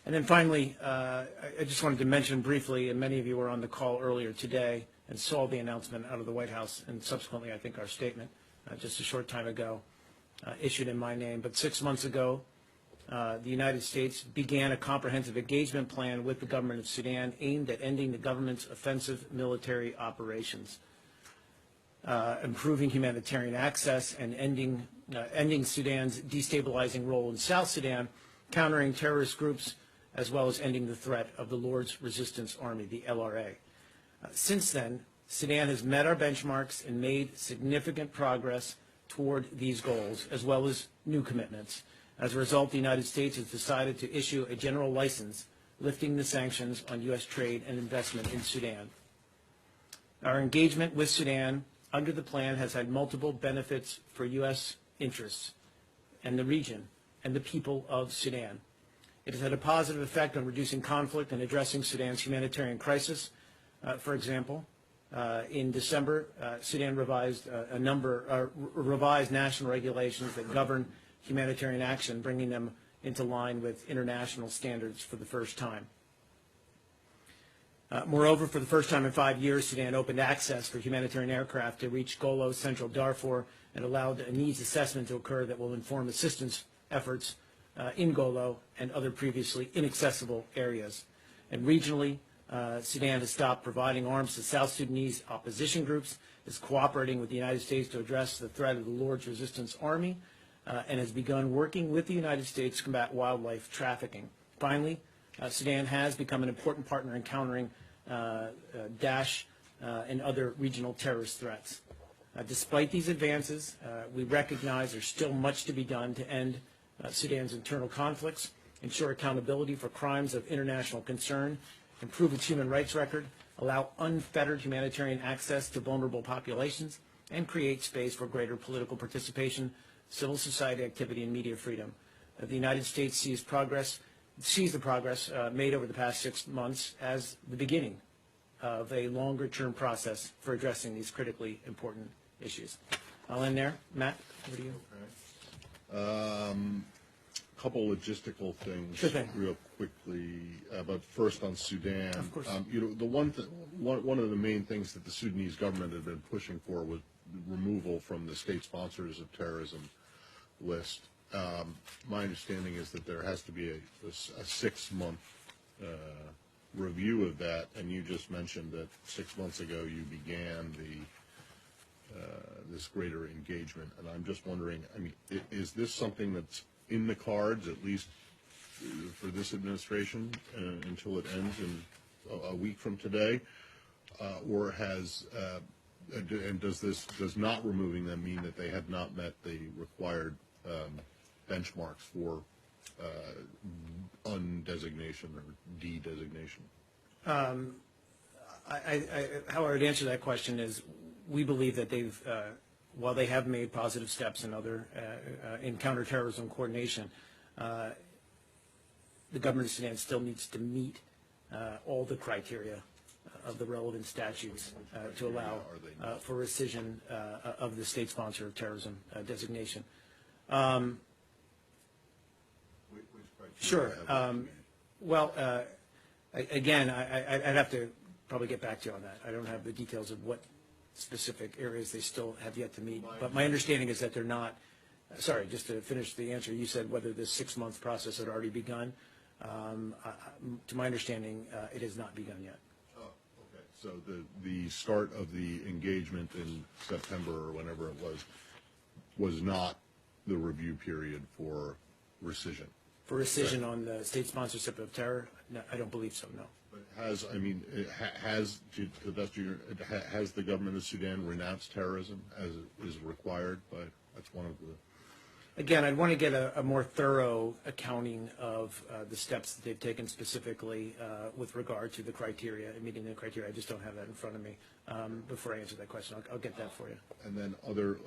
And then finally, I just wanted to mention briefly, and many of you were on the call earlier today and saw the announcement out of the White House, and subsequently, I think, our statement just a short time ago issued in my name. But 6 months ago, the United States began a comprehensive engagement plan with the government of Sudan aimed at ending the government's offensive military operations, improving humanitarian access, and ending Sudan's destabilizing role in South Sudan, countering terrorist groups, as well as ending the threat of the Lord's Resistance Army, the LRA. Since then, Sudan has met our benchmarks and made significant progress toward these goals, as well as new commitments. As a result, the United States has decided to issue a general license lifting the sanctions on U.S. trade and investment in Sudan. Our engagement with Sudan under the plan has had multiple benefits for U.S. interests and the region and the people of Sudan. It has had a positive effect on reducing conflict and addressing Sudan's humanitarian crisis. For example, in December, Sudan revised revised national regulations that govern humanitarian action, bringing them into line with international standards for the first time. Moreover, for the first time in 5 years, Sudan opened access for humanitarian aircraft to reach Golo, central Darfur, and allowed a needs assessment to occur that will inform assistance efforts in Golo and other previously inaccessible areas. And regionally, Sudan has stopped providing arms to South Sudanese opposition groups, is cooperating with the United States to address the threat of the Lord's Resistance Army, and has begun working with the United States to combat wildlife trafficking. Finally, Sudan has become an important partner in countering Daesh and other regional terrorist threats. Despite these advances, we recognize there's still much to be done to end Sudan's internal conflicts, ensure accountability for crimes of international concern, improve its human rights record, allow unfettered humanitarian access to vulnerable populations, and create space for greater political participation, civil society activity, and media freedom. The United States sees the progress made over the past 6 months as the beginning of a longer-term process for addressing these critically important issues. I'll end there. Matt, over to you. Okay. Couple logistical things, Sure thing. real quickly. But first on Sudan, Of course. the one of the main things that the Sudanese government had been pushing for was removal from the state sponsors of terrorism list. My understanding is that there has to be a 6-month review of that, and you just mentioned that 6 months ago you began this greater engagement, and I'm just wondering, I mean, is this something that's in the cards, at least for this administration, until it ends in a week from today, or has and does not removing them mean that they have not met the required benchmarks for undesignation or de-designation? How I would answer that question is, we believe that they've, while they have made positive steps in other in counterterrorism coordination, the government of Sudan still needs to meet all the criteria of the relevant statutes to allow for rescission of the state sponsor of terrorism designation. Sure. Well, again, I'd have to probably get back to you on that. I don't have the details of what specific areas they still have yet to meet. But my understanding is that they're not. Sorry, just to finish the answer, you said whether this 6-month process had already begun. To my understanding, it has not begun yet. Oh, okay. So the start of the engagement in September or whenever it was not the review period for rescission. For rescission on the state sponsorship of terror, no, I don't believe so. No. But has the government of Sudan renounced terrorism as is required by? That's one of the. Again, I'd want to get a more thorough accounting of the steps that they've taken specifically with regard to the criteria, meeting the criteria. I just don't have that in front of me before I answer that question. I'll get that for you. And then other